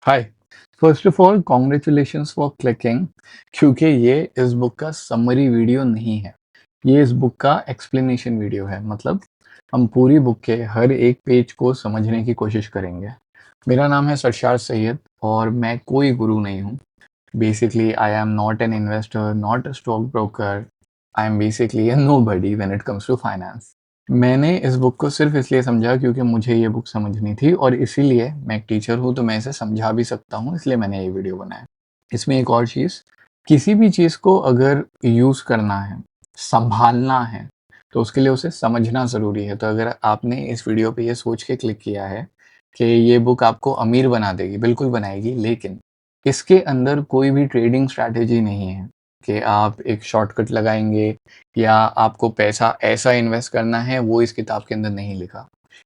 Hi. First of all congratulations for clicking, क्योंकि ये इस बुक का समरी वीडियो नहीं है। ये इस बुक का एक्सप्लेनेशन वीडियो है। मतलब हम पूरी बुक के हर एक पेज को समझने की कोशिश करेंगे। मेरा नाम है सरशार सैयद और मैं कोई गुरु नहीं हूँ। Basically I am not an investor, not a stock broker. I am basically a nobody when it comes to finance. मैंने इस बुक को सिर्फ इसलिए समझा क्योंकि मुझे ये बुक समझनी थी और इसीलिए मैं एक टीचर हूँ तो मैं इसे समझा भी सकता हूँ, इसलिए मैंने ये वीडियो बनाया। इसमें एक और चीज़, किसी भी चीज़ को अगर यूज़ करना है, संभालना है, तो उसके लिए उसे समझना ज़रूरी है। तो अगर आपने इस वीडियो पे ये सोच के क्लिक किया है कि ये बुक आपको अमीर बना देगी, बिल्कुल बनाएगी, लेकिन इसके अंदर कोई भी ट्रेडिंग स्ट्रैटेजी नहीं है कि आप एक शॉर्टकट लगाएंगे या आपको पैसा ऐसा इन्वेस्ट करना है, वो इस किताब के अंदर नहीं लिखा।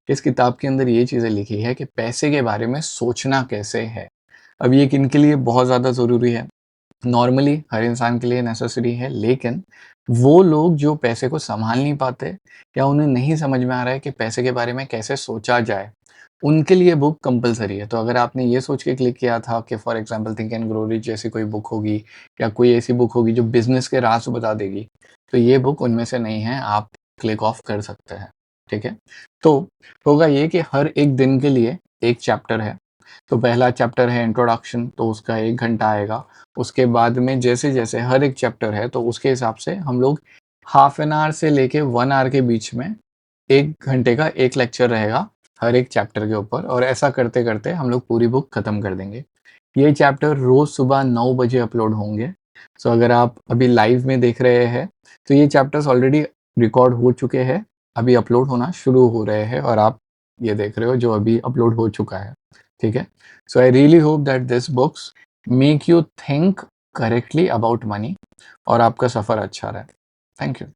इस किताब के अंदर ये चीज़ें लिखी है कि पैसे के बारे में सोचना कैसे है। अब ये किन के लिए बहुत ज़्यादा ज़रूरी है? नॉर्मली हर इंसान के लिए नेसेसरी है, लेकिन वो लोग जो पैसे को सँभाल नहीं पाते या उन्हें नहीं समझ में आ रहा है कि पैसे के बारे में कैसे सोचा जाए, उनके लिए बुक कंपल्सरी है। तो अगर आपने ये सोच के क्लिक किया था कि for example think and grow rich जैसी कोई बुक होगी या कोई ऐसी बुक होगी जो बिज़नेस के राज़ बता देगी, तो ये बुक उनमें से नहीं है, आप क्लिक ऑफ कर सकते हैं, ठीक है? तो होगा ये कि हर एक दिन के लिए एक चैप्टर है। तो पहला चैप्टर है इंट्रोडक्शन, तो उसका 1 घंटा आएगा। उसके बाद में जैसे-जैसे हर एक चैप्टर है, तो उसके हिसाब से हम लोग हाफ एन आवर से लेके 1 आवर के बीच में 1 घंटे का 1 लेक्चर रहेगा हर एक चैप्टर के ऊपर, और ऐसा करते-करते हम लोग पूरी बुक खत्म कर देंगे। ये चैप्टर रोज़ सुबह 9 बजे अपलोड होंगे। सो अगर आप अभी लाइव में देख रहे हैं, तो ये चैप्टर्स ऑलरेडी रिकॉर्ड हो चुके हैं, अभी अपलोड होना शुरू हो रहे हैं और आप ये देख रहे हो जो अभी अपलोड हो चुका है, ठीक है? So I really hope that this books make you think correctly about money और आपका सफ़र अच्छा रहे। Thank you.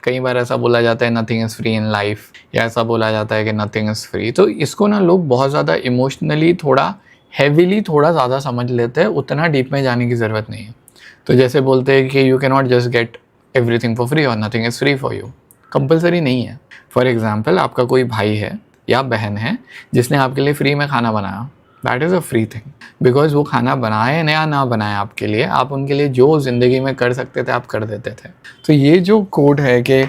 कई बार ऐसा बोला जाता है nothing is free in life, या ऐसा बोला जाता है कि नथिंग इज़ फ्री, तो इसको ना लोग बहुत ज़्यादा इमोशनली थोड़ा हैवीली थोड़ा ज़्यादा समझ लेते हैं, उतना डीप में जाने की ज़रूरत नहीं है। तो जैसे बोलते हैं कि you can not just get everything for free और nothing is free for you, compulsory नहीं है। फॉर एग्जाम्पल आपका कोई भाई है या बहन है जिसने आपके लिए फ्री में खाना बनाया, that is a free thing, because वो खाना बनाए या ना बनाए आपके लिए, आप उनके लिए जो ज़िंदगी में कर सकते थे आप कर देते थे। तो ये जो कोड है कि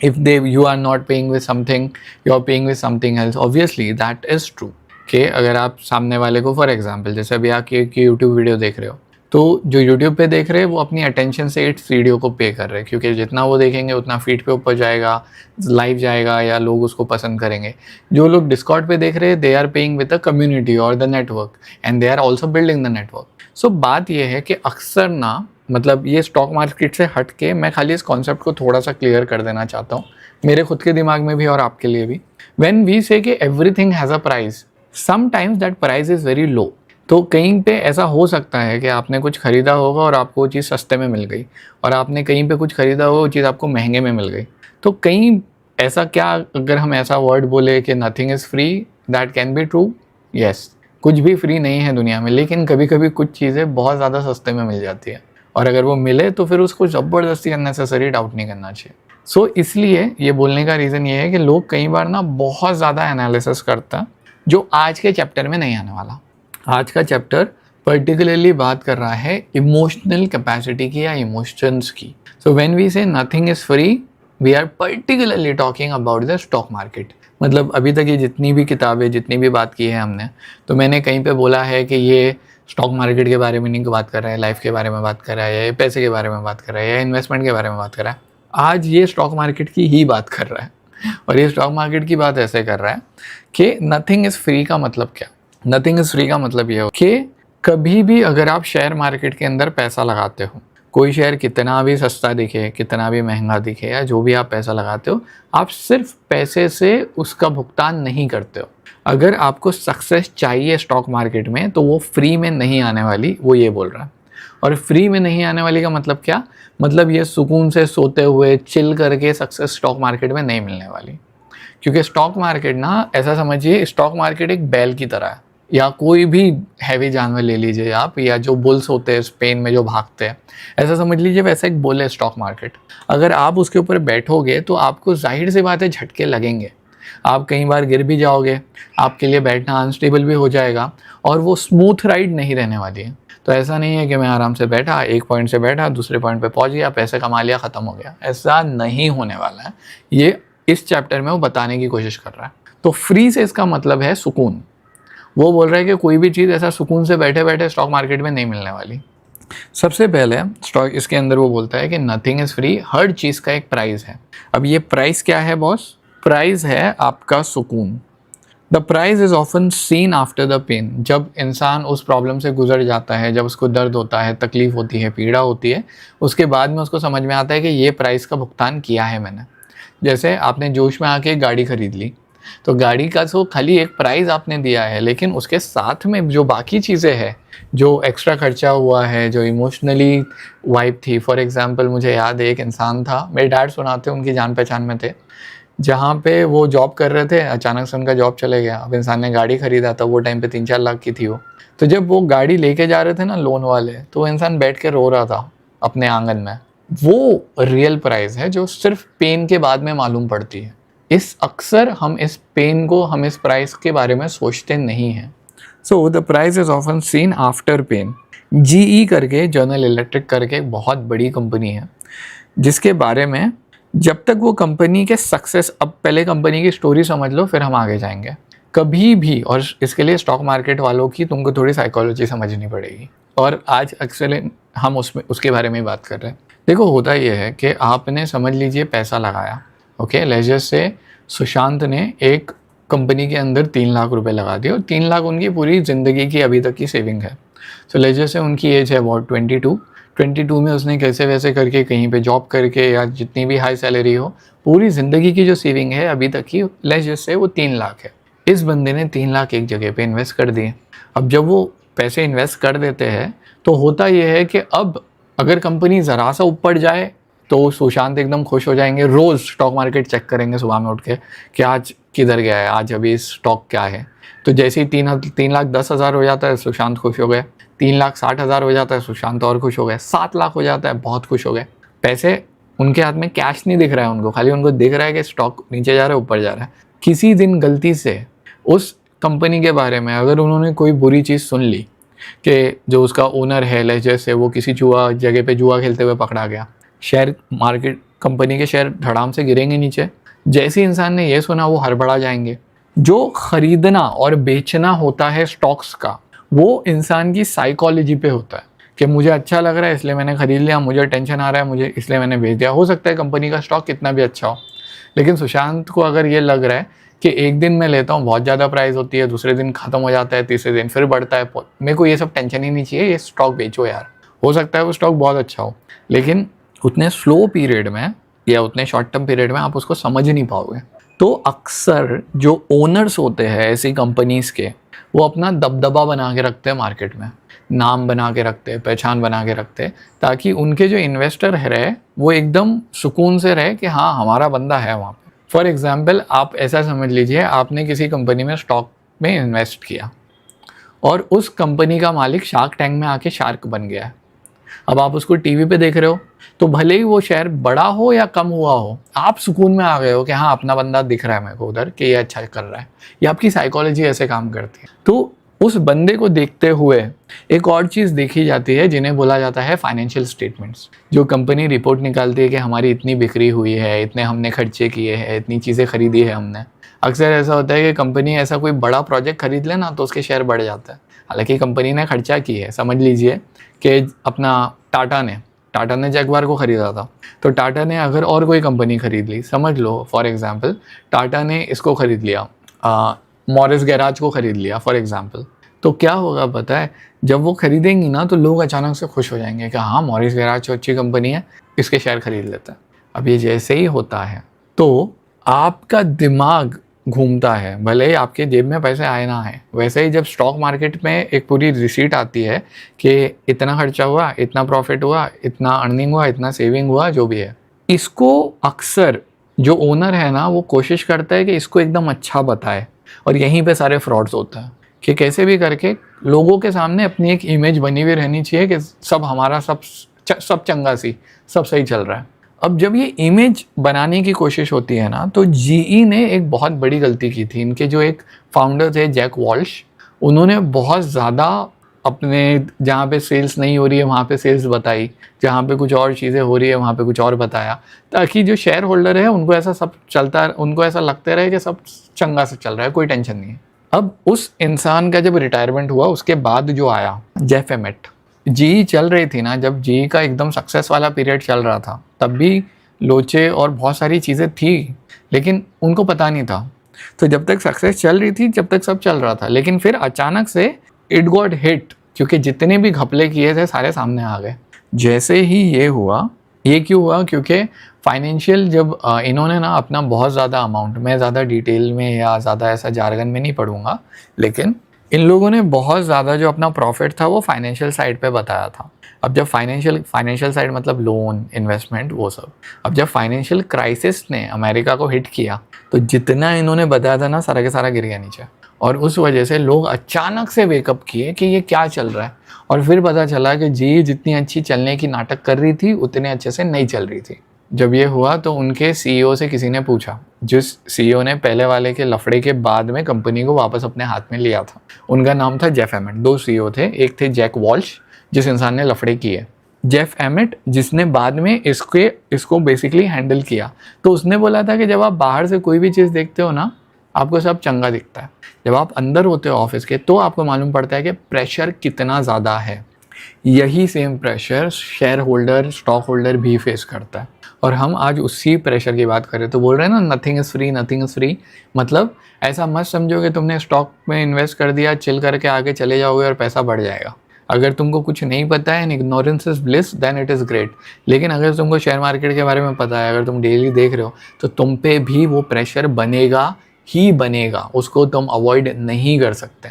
if they you are not paying with something, you are paying with something else, obviously that is true. कि अगर आप सामने वाले को फॉर एग्जांपल जैसे अभी आप की यूट्यूब वीडियो देख रहे हो, तो जो यूट्यूब पे देख रहे हैं वो अपनी अटेंशन से इस वीडियो को पे कर रहे हैं, क्योंकि जितना वो देखेंगे उतना फीड पे ऊपर जाएगा, लाइव जाएगा या लोग उसको पसंद करेंगे। जो लोग डिस्कॉर्ड पे देख रहे हैं, they are paying with the community और the network and they are also building the network. So बात ये है कि अक्सर ना, मतलब ये स्टॉक मार्केट से हट के मैं खाली इस कॉन्सेप्ट को थोड़ा सा क्लियर कर देना चाहता हूँ, मेरे खुद के दिमाग में भी और आपके लिए भी। व्हेन वी से कि everything has a price, sometimes that price is very low. तो कहीं पे ऐसा हो सकता है कि आपने कुछ खरीदा होगा और आपको वो चीज़ सस्ते में मिल गई, और आपने कहीं पे कुछ खरीदा होगा वो चीज़ आपको महंगे में मिल गई। तो कहीं ऐसा, क्या अगर हम ऐसा वर्ड बोले कि nothing is free, that can be true. Yes, कुछ भी फ्री नहीं है दुनिया में, लेकिन कभी कभी कुछ चीज़ें बहुत ज़्यादा सस्ते में मिल जाती है, और अगर वो मिले तो फिर उसको ज़बरदस्ती अननेसेसरी डाउट नहीं करना चाहिए। सो इसलिए ये बोलने का रीज़न ये है कि लोग कई बार ना बहुत ज़्यादा एनालिसिस करते हैं, जो आज के चैप्टर में नहीं आने वाला। आज का चैप्टर पर्टिकुलरली बात कर रहा है इमोशनल कैपेसिटी की या इमोशंस की। So when we say nothing is free, we are particularly talking about the stock market. मतलब अभी तक ये जितनी भी किताबें, जितनी भी बात की है हमने, तो मैंने कहीं पे बोला है कि ये स्टॉक मार्केट के बारे में नहीं बात कर रहा है, लाइफ के बारे में बात कर रहा है, या ये पैसे के बारे में बात कर रहा है, या इन्वेस्टमेंट के बारे में बात कर रहा है। आज ये स्टॉक मार्केट की ही बात कर रहा है, और ये स्टॉक मार्केट की बात ऐसे कर रहा है कि नथिंग इज़ फ्री का मतलब क्या। नथिंग इज़ फ्री का मतलब ये हो कि कभी भी अगर आप शेयर मार्केट के अंदर पैसा लगाते हो, कोई शेयर कितना भी सस्ता दिखे, कितना भी महंगा दिखे, या जो भी आप पैसा लगाते हो, आप सिर्फ पैसे से उसका भुगतान नहीं करते हो। अगर आपको सक्सेस चाहिए स्टॉक मार्केट में, तो वो फ्री में नहीं आने वाली, वो ये बोल रहा है। और फ्री में नहीं आने वाली का मतलब क्या? मतलब ये सुकून से सोते हुए चिल करके सक्सेस स्टॉक मार्केट में नहीं मिलने वाली। क्योंकि स्टॉक मार्केट ना, ऐसा समझिए स्टॉक मार्केट एक बैल की तरह है, या कोई भी हैवी जानवर ले लीजिए आप, या जो बुल्स होते हैं स्पेन में जो भागते हैं, ऐसा समझ लीजिए वैसा एक बुल है स्टॉक मार्केट। अगर आप उसके ऊपर बैठोगे तो आपको जाहिर सी बात है झटके लगेंगे। आप कई बार गिर भी जाओगे, आपके लिए बैठना अनस्टेबल भी हो जाएगा और वो स्मूथ राइड नहीं रहने वाली है। तो ऐसा नहीं है कि मैं आराम से बैठा, एक पॉइंट से बैठा, दूसरे पॉइंट पे पहुंच गया, पैसे कमा लिया, ख़त्म हो गया। ऐसा नहीं होने वाला है। ये इस चैप्टर में वो बताने की कोशिश कर रहा है। तो फ्री से इसका मतलब है सुकून। वो बोल रहा है कि कोई भी चीज़ ऐसा सुकून से बैठे बैठे स्टॉक मार्केट में नहीं मिलने वाली। सबसे पहले स्टॉक इसके अंदर वो बोलता है कि नथिंग इज़ फ्री, हर चीज़ का एक प्राइस है। अब ये प्राइस क्या है बॉस? प्राइस है आपका सुकून। The price is often seen after the pain. जब इंसान उस प्रॉब्लम से गुजर जाता है, जब उसको दर्द होता है, तकलीफ होती है, पीड़ा होती है, उसके बाद में उसको समझ में आता है कि ये प्राइस का भुगतान किया है मैंने। जैसे आपने जोश में आके एक गाड़ी खरीद ली, तो गाड़ी का तो खाली एक प्राइस आपने दिया है, लेकिन उसके साथ में जो बाकी चीज़ें हैं, जो एक्स्ट्रा खर्चा हुआ है, जो इमोशनली वाइब थी। फॉर एग्जांपल मुझे याद है एक इंसान था, मेरे डैड सुनाते, उनकी जान पहचान में थे, जहाँ पे वो जॉब कर रहे थे, अचानक से उनका जॉब चले गया। अब इंसान ने गाड़ी खरीदा था, वो टाइम पे 3-4 लाख की थी वो। तो जब वो गाड़ी लेके जा रहे थे ना लोन वाले, तो वो इंसान बैठ के रो रहा था अपने आंगन में। वो रियल प्राइस है जो सिर्फ पेन के बाद में मालूम पड़ती है। अक्सर हम इस पेन को, हम इस प्राइस के बारे में सोचते नहीं हैं। So the price is often seen after pain. GE करके, जनरल इलेक्ट्रिक करके एक बहुत बड़ी कंपनी है, जिसके बारे में जब तक वो कंपनी के सक्सेस, अब पहले कंपनी की स्टोरी समझ लो फिर हम आगे जाएंगे। कभी भी, और इसके लिए स्टॉक मार्केट वालों की तुमको थोड़ी साइकोलॉजी समझनी पड़ेगी, और आज एक्चुअली हम उसके बारे में बात कर रहे हैं। देखो होता ये है कि आपने समझ लीजिए पैसा लगाया, ओके, लेजर से सुशांत ने एक कंपनी के अंदर 3 लाख रुपए लगा दिए और 3 लाख उनकी पूरी ज़िंदगी की अभी तक की सेविंग है। तो लेजर से उनकी एज है अबाउट 22 में उसने कैसे वैसे करके कहीं पे जॉब करके या जितनी भी हाई सैलरी हो, पूरी ज़िंदगी की जो सेविंग है अभी तक की लेजर से वो 3 लाख है। इस बंदे ने 3 लाख एक जगह पे इन्वेस्ट कर दिए। अब जब वो पैसे इन्वेस्ट कर देते हैं तो होता ये है कि अब अगर कंपनी ज़रा सा ऊपर जाए तो सुशांत एकदम खुश हो जाएंगे, रोज़ स्टॉक मार्केट चेक करेंगे सुबह में उठ के कि आज किधर गया है, आज अभी स्टॉक क्या है। तो जैसे ही 3,10,000 हो जाता है, सुशांत खुश हो गए। 3,60,000 हो जाता है, सुशांत और खुश हो गए। 7 लाख हो जाता है, बहुत खुश हो गए। पैसे उनके हाथ में कैश नहीं दिख रहा है उनको, खाली उनको दिख रहा है कि स्टॉक नीचे जा रहा है, ऊपर जा रहा है। किसी दिन गलती से उस कंपनी के बारे में अगर उन्होंने कोई बुरी चीज़ सुन ली कि जो उसका ओनर है लेजर से, वो किसी जगह पे जुआ खेलते हुए पकड़ा गया, शेयर मार्केट, कंपनी के शेयर धड़ाम से गिरेंगे नीचे। जैसे इंसान ने ये सुना वो हड़बड़ा जाएंगे। जो खरीदना और बेचना होता है स्टॉक्स का, वो इंसान की साइकोलॉजी पे होता है कि मुझे अच्छा लग रहा है इसलिए मैंने खरीद लिया, मुझे टेंशन आ रहा है मुझे इसलिए मैंने बेच दिया। हो सकता है कंपनी का स्टॉक कितना भी अच्छा हो, लेकिन सुशांत को अगर ये लग रहा है कि एक दिन मैं लेता हूँ बहुत ज़्यादा प्राइस होती है, दूसरे दिन ख़त्म हो जाता है, तीसरे दिन फिर बढ़ता है, मेरे को ये सब टेंशन ही नहीं चाहिए, ये स्टॉक बेचो यार। हो सकता है वो स्टॉक बहुत अच्छा हो, लेकिन उतने स्लो पीरियड में या उतने शॉर्ट टर्म पीरियड में आप उसको समझ नहीं पाओगे। तो अक्सर जो ओनर्स होते हैं ऐसी कंपनीज़ के, वो अपना दबदबा बना के रखते हैं मार्केट में, नाम बना के रखते हैं, पहचान बना के रखते हैं, ताकि उनके जो इन्वेस्टर रहे वो एकदम सुकून से रहे कि हाँ हमारा बंदा है वहाँ पे। फॉर एग्जाम्पल आप ऐसा समझ लीजिए, आपने किसी कंपनी में स्टॉक में इन्वेस्ट किया और उस कंपनी का मालिक शार्क टैंक में आके शार्क बन गया है। अब आप उसको टीवी पे देख रहे हो, तो भले ही वो शेयर बड़ा हो या कम हुआ हो, आप सुकून में आ गए हो कि हाँ अपना बंदा दिख रहा है मेरे को उधर कि ये अच्छा कर रहा है। ये आपकी साइकोलॉजी ऐसे काम करती है। तो उस बंदे को देखते हुए एक और चीज़ देखी जाती है जिन्हें बोला जाता है फाइनेंशियल स्टेटमेंट्स। जो कंपनी रिपोर्ट निकालती है कि हमारी इतनी बिक्री हुई है, इतने हमने खर्चे किए हैं, इतनी चीज़ें खरीदी है हमने। अक्सर ऐसा होता है कि कंपनी ऐसा कोई बड़ा प्रोजेक्ट खरीद ले ना तो उसके शेयर बढ़ जाता है, हालांकि कंपनी ने खर्चा की है। समझ लीजिए कि अपना टाटा ने जगुआर को ख़रीदा था, तो टाटा ने अगर और कोई कंपनी ख़रीद ली, समझ लो फॉर एग्जांपल टाटा ने इसको ख़रीद लिया, मॉरिस गैराज को ख़रीद लिया फॉर एग्जांपल, तो क्या होगा पता है, जब वो ख़रीदेंगी ना तो लोग अचानक से खुश हो जाएंगे कि हाँ मॉरिस गैराज अच्छी कंपनी है, इसके शेयर ख़रीद लेते हैं। अब ये जैसे ही होता है तो आपका दिमाग घूमता है, भले ही आपके जेब में पैसे आए ना आए। वैसे ही जब स्टॉक मार्केट में एक पूरी रिसीट आती है कि इतना खर्चा हुआ, इतना प्रॉफिट हुआ, इतना अर्निंग हुआ, इतना सेविंग हुआ, जो भी है, इसको अक्सर जो ओनर है ना वो कोशिश करता है कि इसको एकदम अच्छा बताए, और यहीं पे सारे फ्रॉड्स होता है कि कैसे भी करके लोगों के सामने अपनी एक इमेज बनी हुई रहनी चाहिए कि सब हमारा सब चंगा सी, सब सही चल रहा है। अब जब ये इमेज बनाने की कोशिश होती है ना, तो जीई ने एक बहुत बड़ी गलती की थी। इनके जो एक फाउंडर थे जैक वॉल्श, उन्होंने बहुत ज़्यादा अपने जहाँ पे सेल्स नहीं हो रही है वहाँ पे सेल्स बताई, जहाँ पे कुछ और चीज़ें हो रही है वहाँ पे कुछ और बताया, ताकि जो शेयर होल्डर है उनको ऐसा सब चलता, उनको ऐसा लगता रहे कि सब चंगा से चल रहा है, कोई टेंशन नहीं है। अब उस इंसान का जब रिटायरमेंट हुआ उसके बाद जो आया जेफ एमेट, जी चल रही थी ना, जब जी का एकदम सक्सेस वाला पीरियड चल रहा था, तब भी लोचे और बहुत सारी चीज़ें थी, लेकिन उनको पता नहीं था। तो जब तक सक्सेस चल रही थी जब तक सब चल रहा था, लेकिन फिर अचानक से इट गॉट हिट, क्योंकि जितने भी घपले किए थे सारे सामने आ गए। जैसे ही ये हुआ, ये क्यों हुआ? क्योंकि फाइनेंशियल जब इन्होंने ना अपना बहुत ज़्यादा अमाउंट, मैं ज़्यादा डिटेल में या ज़्यादा ऐसा जारगन में नहीं पढ़ूंगा, लेकिन इन लोगों ने बहुत ज़्यादा जो अपना प्रॉफिट था वो फाइनेंशियल साइड पे बताया था। अब जब फाइनेंशियल साइड मतलब लोन, इन्वेस्टमेंट, वो सब, अब जब फाइनेंशियल क्राइसिस ने अमेरिका को हिट किया, तो जितना इन्होंने बताया था ना सारा के सारा गिर गया नीचे। और उस वजह से लोग अचानक से वेकअप किए कि ये क्या चल रहा है, और फिर पता चला कि जी जितनी अच्छी चलने की नाटक कर रही थी उतने अच्छे से नहीं चल रही थी। जब ये हुआ तो उनके सीईओ से किसी ने पूछा, जिस सीईओ ने पहले वाले के लफड़े के बाद में कंपनी को वापस अपने हाथ में लिया था, उनका नाम था जेफ एमेट। दो सीईओ थे, एक थे जैक वॉल्श जिस इंसान ने लफड़े किए, जेफ एमेट जिसने बाद में इसको बेसिकली हैंडल किया। तो उसने बोला था कि जब आप बाहर से कोई भी चीज़ देखते हो ना, आपको सब चंगा दिखता है, जब आप अंदर होते हो ऑफिस के तो आपको मालूम पड़ता है कि प्रेशर कितना ज़्यादा है। यही same pressure share holder, stock holder भी फेस करता है, और हम आज उसी प्रेशर की बात करें। तो बोल रहे हैं ना, nothing is free, nothing is free. मतलब ऐसा मत समझो कि तुमने स्टॉक में इन्वेस्ट कर दिया, चिल करके आगे चले जाओगे और पैसा बढ़ जाएगा। अगर तुमको कुछ नहीं पता है, and ignorance is bliss, then it is great. लेकिन अगर तुमको शेयर मार्केट के बारे में पता है, अगर तुम डेली देख रहे हो, तो तुम पे भी वो प्रेशर बनेगा ही बनेगा, उसको तुम अवॉइड नहीं कर सकते।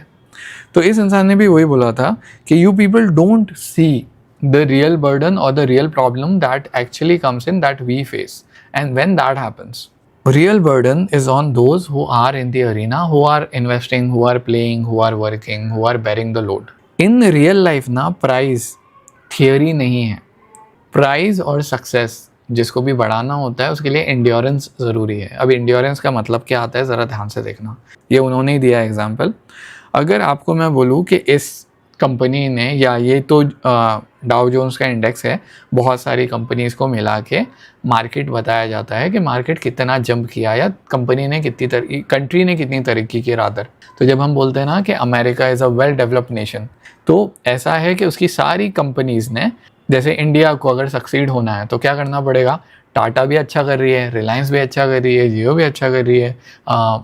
तो इस इंसान ने भी वही बोला था कि you people don't see the real burden और the real problem that actually comes in that we face, and when that happens, real burden is on those who are in the arena, who are investing, who are playing, who are working, who are bearing the load. In real life ना prize theory नहीं है, prize और success जिसको भी बढ़ाना होता है उसके लिए एंड्योरेंस ज़रूरी है। अब एंड्योरेंस का मतलब क्या आता है ज़रा ध्यान से देखना, ये उन्होंने ही दिया एग्जाम्पल। अगर आपको मैं बोलूँ कि इस कंपनी ने, या ये तो डाउ जोन्स का इंडेक्स है, बहुत सारी कंपनीज को मिला के मार्केट बताया जाता है कि मार्केट कितना जंप किया, या कंपनी ने कितनी कंट्री ने कितनी तरक्की की रादर। तो जब हम बोलते हैं ना कि America is a well developed nation, तो ऐसा है कि उसकी सारी कंपनीज़ ने, जैसे इंडिया को अगर सक्सीड होना है तो क्या करना पड़ेगा, टाटा भी अच्छा कर रही है, रिलायंस भी अच्छा कर रही है, जियो भी अच्छा कर रही है,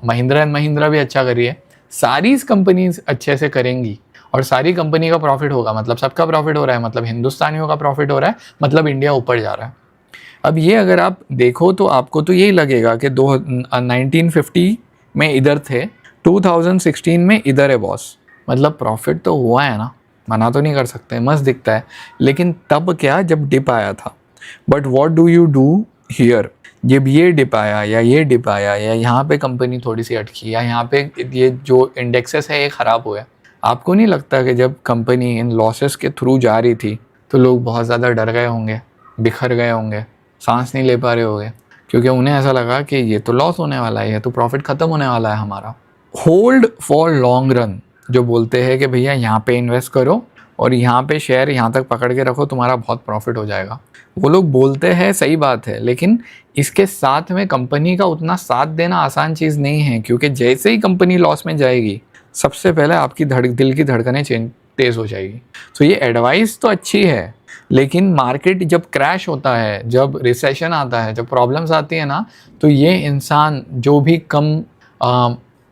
महिंद्रा एंड महिंद्रा भी अच्छा कर रही है, सारी कंपनीज अच्छे से करेंगी और सारी कंपनी का प्रॉफिट होगा, मतलब सबका प्रॉफिट हो रहा है, मतलब हिंदुस्तानियों का प्रॉफिट हो रहा है, मतलब इंडिया ऊपर जा रहा है। अब ये अगर आप देखो तो आपको तो यही लगेगा कि 1950 में इधर थे, 2016 में इधर है बॉस, मतलब प्रॉफिट तो हुआ है ना, मना तो नहीं कर सकते, मस्त दिखता है। लेकिन तब क्या, जब डिप आया था। But what do you do here, जब ये डिप आया या ये डिप आया या यहाँ पे कंपनी थोड़ी सी अटकी या यहाँ पे ये जो इंडेक्सेस है ये ख़राब हुआ, आपको नहीं लगता कि जब कंपनी इन लॉसेस के थ्रू जा रही थी तो लोग बहुत ज़्यादा डर गए होंगे, बिखर गए होंगे, सांस नहीं ले पा रहे होंगे, क्योंकि उन्हें ऐसा लगा कि ये तो लॉस होने वाला है, ये तो प्रॉफिट ख़त्म होने वाला है हमारा। होल्ड फॉर लॉन्ग रन जो बोलते हैं कि भैया यहाँ पे इन्वेस्ट करो और यहाँ पे शेयर यहाँ तक पकड़ के रखो, तुम्हारा बहुत प्रॉफिट हो जाएगा, वो लोग बोलते हैं, सही बात है, लेकिन इसके साथ में कंपनी का उतना साथ देना आसान चीज़ नहीं है, क्योंकि जैसे ही कंपनी लॉस में जाएगी सबसे पहले आपकी दिल की धड़कनें तेज़ हो जाएगी। तो ये एडवाइस तो अच्छी है, लेकिन मार्केट जब क्रैश होता है, जब रिसेशन आता है, जब प्रॉब्लम्स आती है ना, तो ये इंसान जो भी कम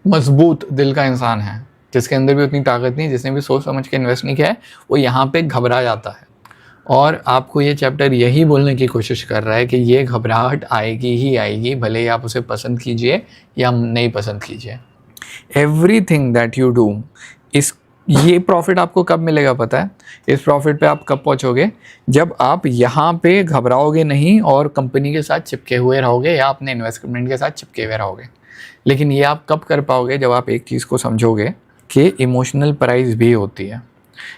मजबूत दिल का इंसान है, जिसके अंदर भी उतनी ताकत नहीं, जिसने भी सोच समझ के इन्वेस्ट नहीं किया है, वो यहाँ पे घबरा जाता है। और आपको ये चैप्टर यही बोलने की कोशिश कर रहा है कि ये घबराहट आएगी ही आएगी, भले ही आप उसे पसंद कीजिए या नहीं पसंद कीजिए। एवरीथिंग दैट यू डू, ये प्रॉफिट आपको कब मिलेगा पता है? इस प्रॉफिट पे आप कब पहुँचोगे? जब आप यहाँ पे घबराओगे नहीं और कंपनी के साथ चिपके हुए रहोगे या अपने इन्वेस्टमेंट के साथ चिपके हुए रहोगे। लेकिन ये आप कब कर पाओगे? जब आप एक चीज़ को समझोगे कि इमोशनल प्राइस भी होती है।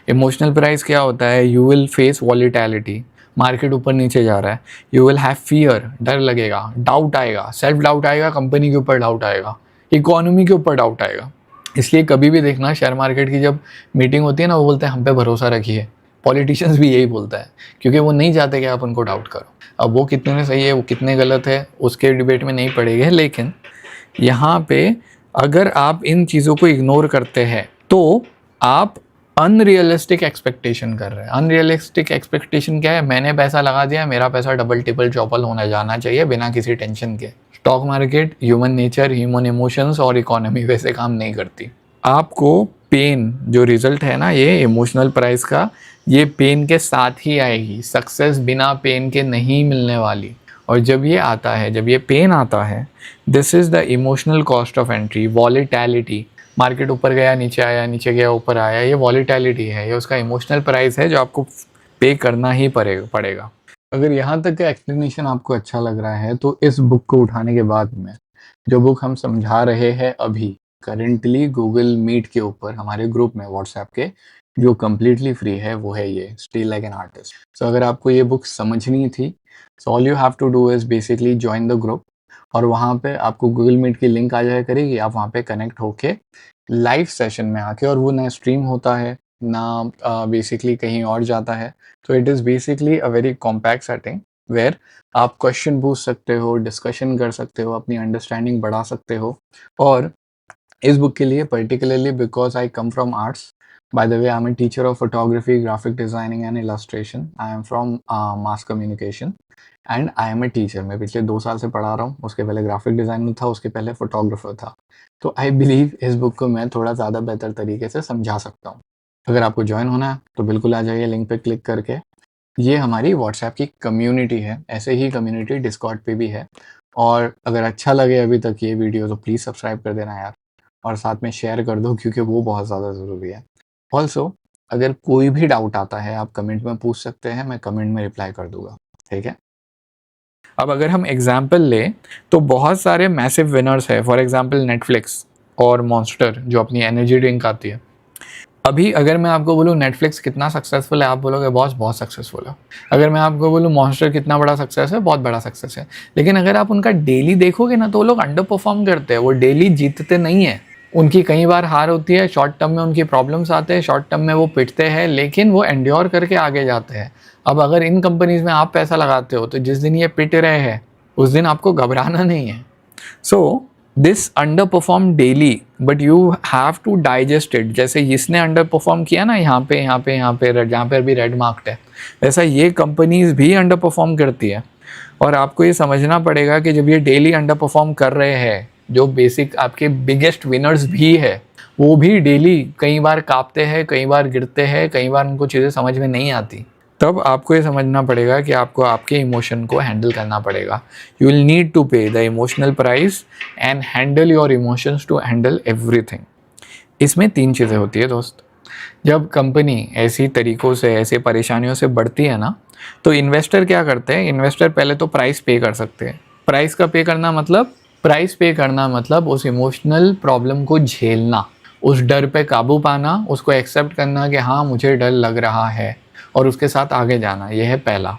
इमोशनल प्राइस क्या होता है? यू विल फेस वॉलीटैलिटी, मार्केट ऊपर नीचे जा रहा है, यू विल हैव फियर, डर लगेगा, डाउट आएगा, सेल्फ डाउट आएगा, कंपनी के ऊपर डाउट आएगा, इकोनॉमी के ऊपर डाउट आएगा। इसलिए कभी भी देखना शेयर मार्केट की जब मीटिंग होती है ना, वो बोलते हैं हम पे भरोसा रखिए। पॉलिटिशियंस भी यही बोलता है, क्योंकि वो नहीं चाहते कि आप उनको डाउट करो। अब वो कितने में सही है, वो कितने गलत है, उसके डिबेट में नहीं पड़ेंगे, लेकिन यहाँ पे अगर आप इन चीज़ों को इग्नोर करते हैं तो आप अनरियलिस्टिक एक्सपेक्टेशन कर रहे हैं। अनरियलिस्टिक एक्सपेक्टेशन क्या है? मैंने पैसा लगा दिया, मेरा पैसा डबल टिपल चौपल होने जाना चाहिए बिना किसी टेंशन के। Stock market human nature, human emotions और इकोनॉमी वैसे काम नहीं करती। आपको पेन जो रिजल्ट है ना, ये इमोशनल प्राइस का, ये पेन के साथ ही आएगी। सक्सेस बिना पेन के नहीं मिलने वाली। और जब ये आता है, जब ये पेन आता है, this is the emotional cost of entry. Volatility, market ऊपर गया, नीचे आया, नीचे गया, ऊपर आया, ये वॉलेटिलिटी है, ये उसका इमोशनल प्राइस है जो आपको पे करना ही पड़ेगा। अगर यहाँ तक का एक्सप्लेनेशन आपको अच्छा लग रहा है तो इस बुक को उठाने के बाद में जो बुक हम समझा रहे हैं अभी करेंटली गूगल मीट के ऊपर हमारे ग्रुप में व्हाट्सएप के, जो कम्प्लीटली फ्री है, वो है ये stay like an artist. So अगर आपको ये बुक समझनी थी, so all you have to do is basically join the group, और वहाँ पे आपको गूगल मीट की लिंक आ जाया करेगी। आप वहाँ पे कनेक्ट होके लाइव सेशन में आके, और वो ना स्ट्रीम होता है ना बेसिकली कहीं और जाता है, तो it is basically a very compact setting where आप क्वेश्चन पूछ सकते हो, डिस्कशन कर सकते हो, अपनी अंडरस्टैंडिंग बढ़ा सकते हो। और इस बुक के लिए particularly because I come from arts, by the way I'm a teacher of photography, graphic designing and illustration. I am from mass communication and I am a teacher. मैं पिछले 2 साल से पढ़ा रहा हूँ, उसके पहले ग्राफिक डिज़ाइनर था, उसके पहले फोटोग्राफर था। तो आई बिलीव इस बुक को मैं थोड़ा ज़्यादा बेहतर तरीके से समझा सकता हूँ। अगर आपको ज्वाइन होना है तो बिल्कुल आ जाइए लिंक पे क्लिक करके। ये हमारी व्हाट्सएप की कम्युनिटी है, ऐसे ही कम्युनिटी डिस्कॉर्ड पे भी है। और अगर अच्छा लगे अभी तक ये वीडियो तो प्लीज़ सब्सक्राइब कर देना यार, और साथ में शेयर कर दो क्योंकि वो बहुत ज़्यादा ज़रूरी है। ऑल्सो अगर कोई भी डाउट आता है आप कमेंट में पूछ सकते हैं, मैं कमेंट में रिप्लाई कर दूंगा, ठीक है। अब अगर हम एग्जाम्पल लें तो बहुत सारे मैसिव विनर्स है। फॉर एग्जाम्पल नेटफ्लिक्स और मॉन्स्टर जो अपनी एनर्जी ड्रिंक आती है। अभी अगर मैं आपको बोलूँ नेटफ्लिक्स कितना सक्सेसफुल है, आप बोलोगे बॉस बहुत सक्सेसफुल है। अगर मैं आपको बोलूँ मॉन्स्टर कितना बड़ा सक्सेस है, बहुत बड़ा सक्सेस है। लेकिन अगर आप उनका डेली देखोगे ना तो वो लोग अंडर परफॉर्म करते हैं, वो डेली जीतते नहीं है। उनकी कई बार हार होती है, शॉर्ट टर्म में उनकी प्रॉब्लम्स आते हैं, शॉर्ट टर्म में वो पिटते हैं, लेकिन वो एंड्योर करके आगे जाते हैं। अब अगर इन कंपनीज में आप पैसा लगाते हो तो जिस दिन ये पिट रहे हैं उस दिन आपको घबराना नहीं है। So this under perform daily but you have to digest it. जैसे इसने अंडर परफॉर्म किया ना, यहाँ पे जहाँ पे अभी रेड मार्क्ड है, वैसा ये कंपनीज भी अंडर परफॉर्म करती है। और आपको ये समझना पड़ेगा कि जब ये डेली अंडर परफॉर्म कर रहे हैं, जो बेसिक आपके बिगेस्ट विनर्स भी है, वो भी डेली कई बार कांपते हैं, कई बार गिरते हैं, कई बार उनको चीज़ें समझ में नहीं आती। तब आपको ये समझना पड़ेगा कि आपको आपके इमोशन को हैंडल करना पड़ेगा। You will need to pay the emotional price and handle your emotions to handle everything. इसमें 3 चीज़ें होती है दोस्त। जब कंपनी ऐसी तरीक़ों से, ऐसे परेशानियों से बढ़ती है ना, तो इन्वेस्टर क्या करते हैं? इन्वेस्टर पहले तो प्राइस पे कर सकते हैं। प्राइस का पे करना मतलब, प्राइस पे करना मतलब उस इमोशनल प्रॉब्लम को झेलना, उस डर पे काबू पाना, उसको एक्सेप्ट करना कि हाँ मुझे डर लग रहा है, और उसके साथ आगे जाना। यह है पहला।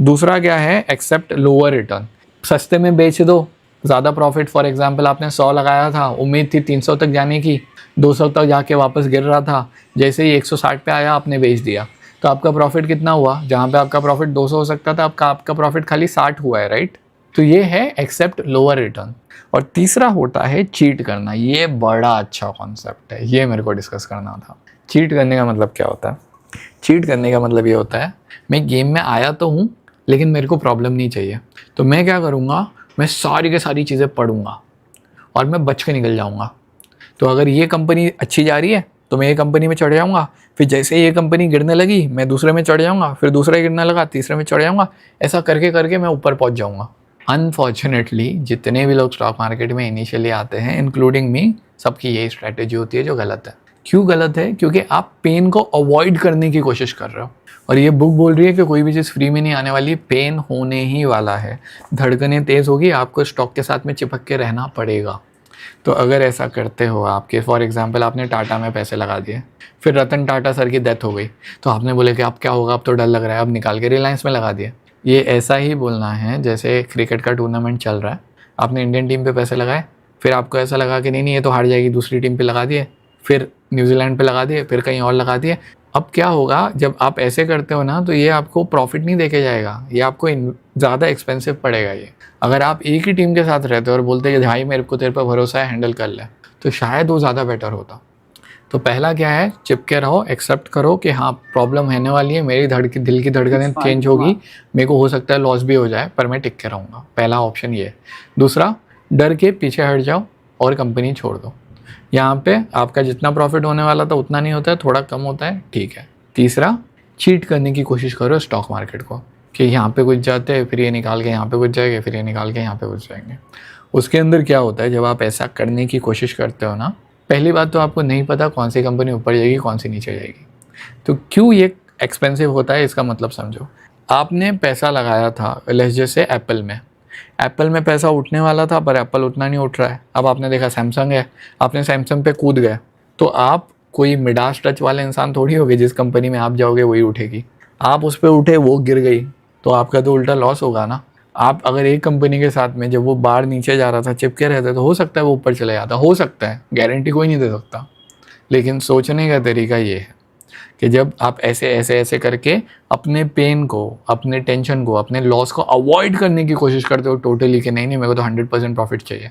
दूसरा क्या है? Accept lower return. सस्ते में बेच दो, ज़्यादा प्रॉफिट। फॉर एग्जांपल आपने 100 लगाया था, उम्मीद थी 300 तक जाने की, 200 तक जाके वापस गिर रहा था, जैसे ही 160 पे आया आपने बेच दिया, तो आपका प्रॉफिट कितना हुआ? जहाँ पे आपका प्रॉफिट 200 हो सकता था, आपका प्रॉफिट खाली 60 हुआ है, राइट? तो ये है एक्सेप्ट लोअर रिटर्न। और तीसरा होता है चीट करना। ये बड़ा अच्छा कॉन्सेप्ट है, ये मेरे को डिस्कस करना था। चीट करने का मतलब क्या होता है? चीट करने का मतलब ये होता है, मैं गेम में आया तो हूँ लेकिन मेरे को प्रॉब्लम नहीं चाहिए, तो मैं क्या करूँगा, मैं सारी की सारी चीज़ें पढ़ूँगा और मैं बच के निकल जाऊँगा। तो अगर ये कंपनी अच्छी जा रही है तो मैं ये कंपनी में चढ़ जाऊँगा, फिर जैसे ही ये कंपनी गिरने लगी मैं दूसरे में चढ़ जाऊँगा, फिर दूसरा गिरने लगा तीसरे में चढ़ जाऊँगा, ऐसा करके करके मैं ऊपर पहुँच जाऊँगा। अनफॉर्चुनेटली जितने भी लोग स्टॉक मार्केट में इनिशियली आते हैं, इंक्लूडिंग मी, सबकी यही स्ट्रैटेजी होती है जो गलत है। क्यों गलत है? क्योंकि आप पेन को अवॉइड करने की कोशिश कर रहे हो। और ये बुक बोल रही है कि कोई भी चीज़ फ्री में नहीं आने वाली, पेन होने ही वाला है, धड़कनें तेज़ होगी, आपको स्टॉक के साथ में चिपक के रहना पड़ेगा। तो अगर ऐसा करते हो आपके, फॉर एग्जांपल आपने टाटा में पैसे लगा दिए, फिर रतन टाटा सर की डेथ हो गई, तो आपने बोले कि अब क्या होगा, अब तो डर लग रहा है, अब निकाल के रिलायंस में लगा दिए। ये ऐसा ही बोलना है जैसे क्रिकेट का टूर्नामेंट चल रहा है, आपने इंडियन टीम पे पैसे लगाए, फिर आपको ऐसा लगा कि नहीं नहीं ये तो हार जाएगी, दूसरी टीम पे लगा दिए, फिर न्यूजीलैंड पे लगा दिए, फिर कहीं और लगा दिए। अब क्या होगा जब आप ऐसे करते हो ना, तो ये आपको प्रॉफिट नहीं देके जाएगा, ये आपको ज़्यादा एक्सपेंसिव पड़ेगा ये। अगर आप एक ही टीम के साथ रहते हो और बोलते कि भाई मेरे को तेरे पर भरोसा है, हैंडल कर ले, तो शायद वो ज़्यादा बेटर होता। तो पहला क्या है, चिपके रहो, एक्सेप्ट करो कि हाँ प्रॉब्लम होने वाली है, मेरी दिल की धड़कनें चेंज होगी, मेरे को हो सकता है लॉस भी हो जाए, पर मैं टिक के रहूँगा। पहला ऑप्शन ये है। दूसरा, डर के पीछे हट जाओ और कंपनी छोड़ दो। यहाँ पे आपका जितना प्रॉफिट होने वाला था उतना नहीं होता है, थोड़ा कम होता है, ठीक है। तीसरा, चीट करने की कोशिश करो स्टॉक मार्केट को, कि यहाँ पे कुछ जाते हैं फिर ये निकाल के यहाँ पे कुछ जाएंगे, फिर ये निकाल के यहाँ पे कुछ जाएंगे। उसके अंदर क्या होता है, जब आप ऐसा करने की कोशिश करते हो ना, पहली बात तो आपको नहीं पता कौन सी कंपनी ऊपर जाएगी कौन सी नीचे जाएगी। तो क्यों ये एक्सपेंसिव होता है इसका मतलब समझो। आपने पैसा लगाया था लेट्स जैसे एप्पल में, एप्पल में पैसा उठने वाला था पर एप्पल उतना नहीं उठ रहा है। अब आपने देखा सैमसंग है, आपने सैमसंग पे कूद गए, तो आप कोई मिडास टच वाले इंसान थोड़ी होगे, जिस कंपनी में आप जाओगे वही उठेगी। आप उस पर उठे, वो गिर गई, तो आपका तो उल्टा लॉस होगा ना। आप अगर एक कंपनी के साथ में जब वो बार नीचे जा रहा था चिपके रहते, तो हो सकता है वो ऊपर चले जाता, हो सकता है, गारंटी कोई नहीं दे सकता। लेकिन सोचने का तरीका ये है कि जब आप ऐसे ऐसे ऐसे करके अपने पेन को, अपने टेंशन को, अपने लॉस को अवॉइड करने की कोशिश करते हो टोटली, कि नहीं नहीं मेरे को तो 100% प्रॉफिट चाहिए,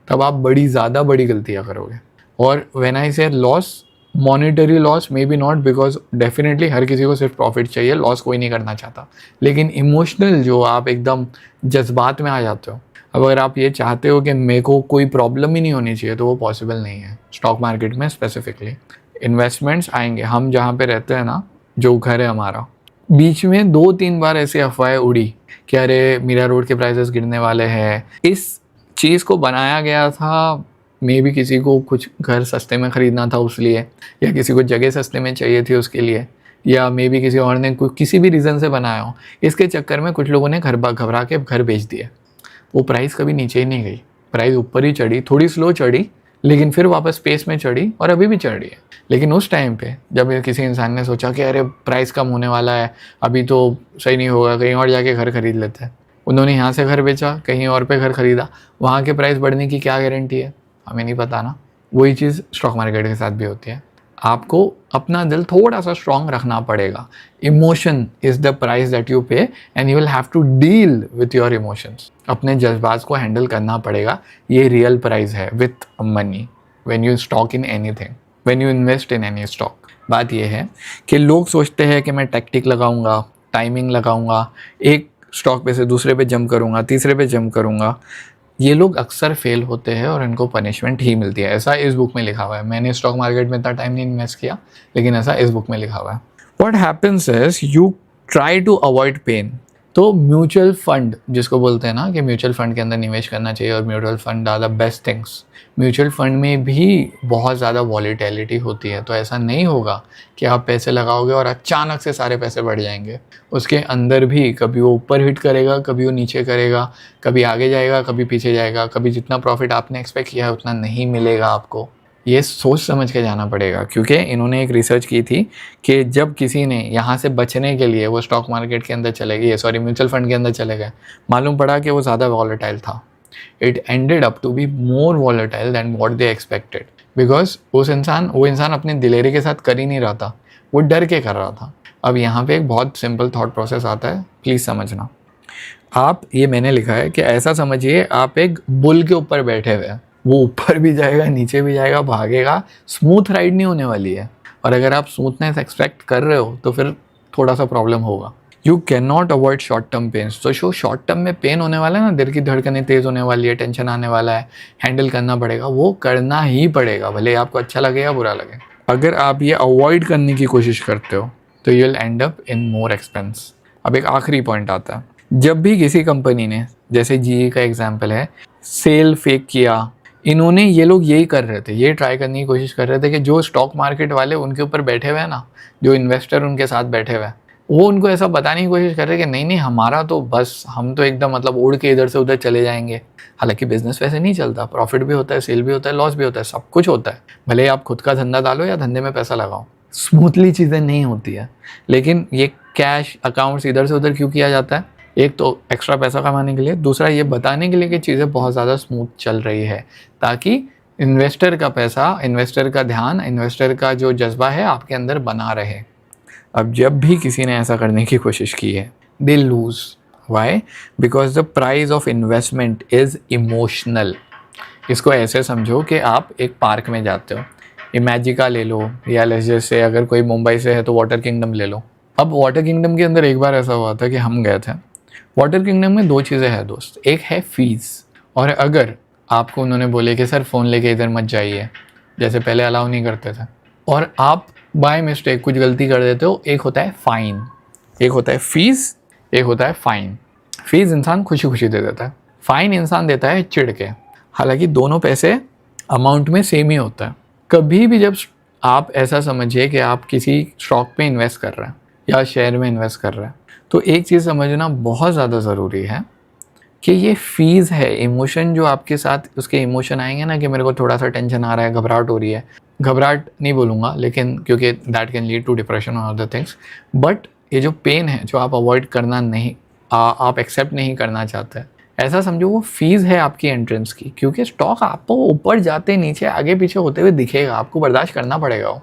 तब आप ज़्यादा बड़ी गलतियाँ करोगे। और when I say loss, monetary loss may be not, because definitely हर किसी को सिर्फ प्रॉफिट चाहिए, लॉस कोई नहीं करना चाहता। लेकिन इमोशनल जो आप एकदम जज्बात में आ जाते हो, अब अगर आप ये चाहते हो कि मेरे को कोई प्रॉब्लम ही नहीं होनी चाहिए, तो वो पॉसिबल नहीं है स्टॉक मार्केट में स्पेसिफिकली। इन्वेस्टमेंट्स आएंगे, हम जहाँ पे रहते हैं ना, जो घर है हमारा, बीच में 2-3 बार ऐसी अफवाहें उड़ी कि अरे मीरा रोड के प्राइसेस गिरने वाले हैं। इस चीज़ को बनाया गया था, मे बी किसी को कुछ घर सस्ते में ख़रीदना था उसलिए, या किसी को जगह सस्ते में चाहिए थी उसके लिए, या मे बी किसी और ने किसी भी रीज़न से बनाया हो। इसके चक्कर में कुछ लोगों ने घबरा के घर बेच दिए। वो प्राइस कभी नीचे ही नहीं गई, प्राइस ऊपर ही चढ़ी, थोड़ी स्लो चढ़ी, लेकिन फिर वापस पेस में चढ़ी और अभी भी चढ़ रही है। लेकिन उस टाइम पे जब किसी इंसान ने सोचा कि अरे प्राइस कम होने वाला है, अभी तो सही नहीं होगा, कहीं और जाके घर खरीद लेते हैं, उन्होंने यहाँ से घर बेचा, कहीं और पे घर खरीदा, वहाँ के प्राइस बढ़ने की क्या गारंटी है, हमें नहीं पता ना। वही चीज़ स्टॉक मार्केट के साथ भी होती है। आपको अपना दिल थोड़ा सा स्ट्रॉन्ग रखना पड़ेगा। Emotion is the price that you pay and you will have to deal with your emotions. अपने जज्बात को हैंडल करना पड़ेगा, ये रियल प्राइस है with money when you stock in anything, when you invest in any stock. बात यह है कि लोग सोचते हैं कि मैं टैक्टिक लगाऊंगा, टाइमिंग लगाऊंगा, एक स्टॉक पे से दूसरे पे जंप करूंगा, तीसरे पे जंप करूंगा। ये लोग अक्सर फेल होते हैं और इनको पनिशमेंट ही मिलती है। ऐसा इस बुक में लिखा हुआ है। मैंने स्टॉक मार्केट में इतना टाइम नहीं इन्वेस्ट किया, लेकिन ऐसा इस बुक में लिखा हुआ है। What happens is you try to avoid pain. तो म्यूचुअल फंड जिसको बोलते हैं ना, कि म्यूचुअल फंड के अंदर निवेश करना चाहिए और mutual fund are the best things. Mutual fund में भी बहुत ज़्यादा वॉलीटिलिटी होती है, तो ऐसा नहीं होगा कि आप पैसे लगाओगे और अचानक से सारे पैसे बढ़ जाएंगे। उसके अंदर भी कभी वो ऊपर हिट करेगा, कभी वो नीचे करेगा, कभी आगे जाएगा, कभी पीछे जाएगा, कभी जितना प्रॉफिट आपने एक्सपेक्ट किया है उतना नहीं मिलेगा आपको। ये सोच समझ के जाना पड़ेगा, क्योंकि इन्होंने एक रिसर्च की थी कि जब किसी ने यहाँ से बचने के लिए वो स्टॉक मार्केट के अंदर चले गए, सॉरी म्यूचुअल फंड के अंदर चले गए, मालूम पड़ा कि वो ज़्यादा वॉलेटाइल था। It ended up to be more volatile than what they expected, because वो इंसान अपनी दिलेरी के साथ कर ही नहीं रहा था, वो डर के कर रहा था। अब यहाँ पे एक बहुत सिंपल थॉट प्रोसेस आता है, प्लीज़ समझना। आप, ये मैंने लिखा है कि ऐसा समझिए आप एक बुल के ऊपर बैठे हुए हैं, वो ऊपर भी जाएगा नीचे भी जाएगा, भागेगा, स्मूथ राइड नहीं होने वाली है। और अगर आप स्मूथनेस एक्सपेक्ट कर रहे हो तो फिर थोड़ा सा प्रॉब्लम होगा। You can not avoid short term pains. तो जो शॉर्ट टर्म में पेन होने वाला है ना, दिल की धड़कनें तेज़ होने वाली है, टेंशन आने वाला है, हैंडल करना पड़ेगा, वो करना ही पड़ेगा, भले आपको अच्छा लगे या बुरा लगे। अगर आप ये अवॉइड करने की कोशिश करते हो तो you will and up in more expense. अब एक आखिरी पॉइंट आता है, जब भी किसी कंपनी ने, जैसे जीई का एग्जाम्पल है, सेल फेक किया, इन्होंने, ये लोग यही कर रहे थे, ये ट्राई करने की कोशिश कर रहे थे कि जो स्टॉक मार्केट वाले उनके ऊपर बैठे हुए हैं ना, जो इन्वेस्टर उनके साथ बैठे हुए हैं, वो उनको ऐसा बताने की कोशिश कर रहे हैं कि नहीं नहीं हमारा तो बस हम तो एकदम मतलब उड़ के इधर से उधर चले जाएंगे। हालांकि बिजनेस वैसे नहीं चलता, प्रॉफिट भी होता है, सेल भी होता है, लॉस भी होता है, सब कुछ होता है। भले ही आप खुद का धंधा डालो या धंधे में पैसा लगाओ, स्मूथली चीज़ें नहीं होती है। लेकिन ये कैश अकाउंट्स इधर से उधर क्यों किया जाता है? एक तो एक्स्ट्रा पैसा कमाने के लिए, दूसरा ये बताने के लिए कि चीज़ें बहुत ज़्यादा स्मूथ चल रही है, ताकि इन्वेस्टर का पैसा, इन्वेस्टर का ध्यान, इन्वेस्टर का जो जज्बा है आपके अंदर बना रहे। अब जब भी किसी ने ऐसा करने की कोशिश की है, they lose. Why? Because the price of investment is emotional. इसको ऐसे समझो कि आप एक पार्क में जाते हो, इमेजिका ले लो, या जैसे अगर कोई मुंबई से है तो वाटर किंगडम ले लो। अब वाटर किंगडम के अंदर एक बार ऐसा हुआ था कि हम गए थे। वाटर किंगडम में दो चीज़ें हैं दोस्त, एक है फीस, और अगर आपको उन्होंने बोले कि सर फ़ोन लेके इधर मत जाइए, जैसे पहले अलाउ नहीं करते थे, और आप बाय मिस्टेक कुछ गलती कर देते हो, एक होता है फ़ाइन, एक होता है फीस, एक होता है फ़ाइन। फीस इंसान खुशी खुशी दे देता है, फ़ाइन इंसान देता है चिढ़ के। हालांकि दोनों पैसे अमाउंट में सेम ही होता है। कभी भी जब आप ऐसा समझिए कि आप किसी स्टॉक पे इन्वेस्ट कर रहे हैं या शेयर में इन्वेस्ट कर रहे हैं, तो एक चीज़ समझना बहुत ज़्यादा ज़रूरी है कि ये फीस है। इमोशन जो आपके साथ, उसके इमोशन आएंगे ना कि मेरे को थोड़ा सा टेंशन आ रहा है, घबराहट हो रही है, घबराहट नहीं बोलूँगा लेकिन क्योंकि that can lead to depression और अदर थिंग्स, बट ये जो पेन है जो आप अवॉइड करना नहीं, आप एक्सेप्ट नहीं करना चाहते, ऐसा समझो वो फीस है आपकी एंट्रेंस की। क्योंकि स्टॉक आपको ऊपर जाते नीचे आगे पीछे होते हुए दिखेगा, आपको बर्दाश्त करना पड़ेगा वो।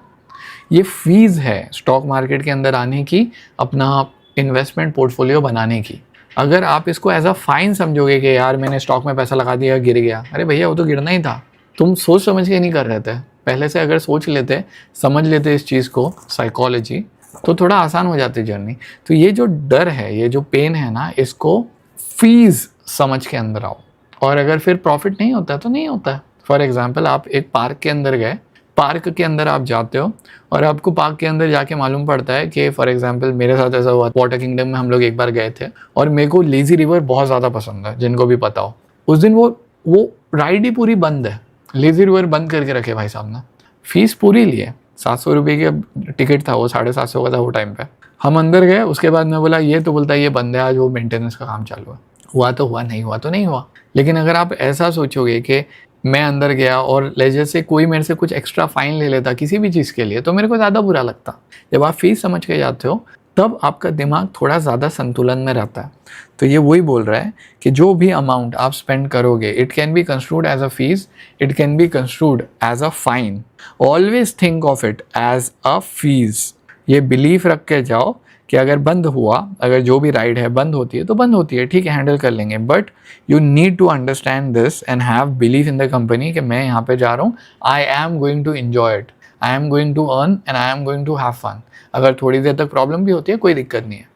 ये फीस है स्टॉक मार्केट के अंदर आने की, अपना इन्वेस्टमेंट पोर्टफोलियो बनाने की। अगर आप इसको एज अ फाइन समझोगे कि यार मैंने स्टॉक में पैसा लगा दिया गिर गया, अरे भैया वो तो गिरना ही था, तुम सोच समझ के नहीं कर रहे थे। पहले से अगर सोच लेते, समझ लेते इस चीज़ को, साइकोलॉजी, तो थोड़ा आसान हो जाती जर्नी। तो ये जो डर है, ये जो पेन है ना, इसको फीस समझ के अंदर आओ। और अगर फिर प्रॉफिट नहीं होता तो नहीं होता। फॉर एग्जाम्पल आप एक पार्क के अंदर गए, पार्क के अंदर आप जाते हो और आपको पार्क के अंदर जाके मालूम पड़ता है कि फॉर एग्जांपल मेरे साथ ऐसा हुआ, वाटर किंगडम में हम लोग एक बार गए थे और मेरे को लेजी रिवर बहुत ज़्यादा पसंद है, जिनको भी पता हो। उस दिन वो राइड ही पूरी बंद है, लेजी रिवर बंद करके रखे भाई साहब ने। फीस पूरी लिए, 700 रुपये की टिकट था वो, 750 का था वो टाइम पे। हम अंदर गए, उसके बाद मैं बोला ये तो बोलता है ये बंद है, आज वो मेंटेनेंस का काम चालू है। हुआ तो हुआ, नहीं हुआ तो नहीं हुआ। लेकिन अगर आप ऐसा सोचोगे कि मैं अंदर गया और लेजर से कोई मेरे से कुछ एक्स्ट्रा फाइन ले लेता किसी भी चीज़ के लिए, तो मेरे को ज़्यादा बुरा लगता। जब आप फीस समझ के जाते हो तब आपका दिमाग थोड़ा ज़्यादा संतुलन में रहता है। तो ये वही बोल रहा है कि जो भी अमाउंट आप स्पेंड करोगे, it can be construed as a fees, it can be construed as a fine. Always think of it as a fees. ये बिलीफ रख के जाओ कि अगर बंद हुआ, अगर जो भी राइड है बंद होती है तो बंद होती है, ठीक है, हैंडल कर लेंगे। But you need to understand this and have believe in the company कि मैं यहाँ पे जा रहा हूँ, I am going to enjoy it, I am going to earn and I am going to have fun. अगर थोड़ी देर तक प्रॉब्लम भी होती है कोई दिक्कत नहीं है,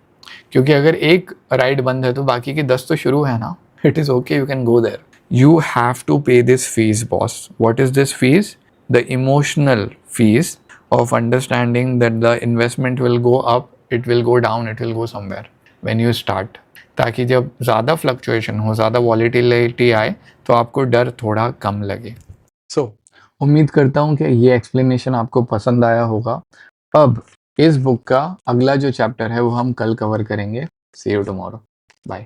क्योंकि अगर एक राइड बंद है तो बाकी की 10 तो शुरू है ना। It is okay, you can go there. You have to pay this fees boss. What is this fees? The emotional fees of understanding that the investment will go up, it will go down, it will go somewhere when you start, ताकि जब ज़्यादा fluctuation हो, ज़्यादा volatility आए तो आपको डर थोड़ा कम लगे। उम्मीद करता हूँ कि ये एक्सप्लेनेशन आपको पसंद आया होगा। अब इस बुक का अगला जो चैप्टर है वो हम कल कवर करेंगे। सी यू टुमारो, बाय।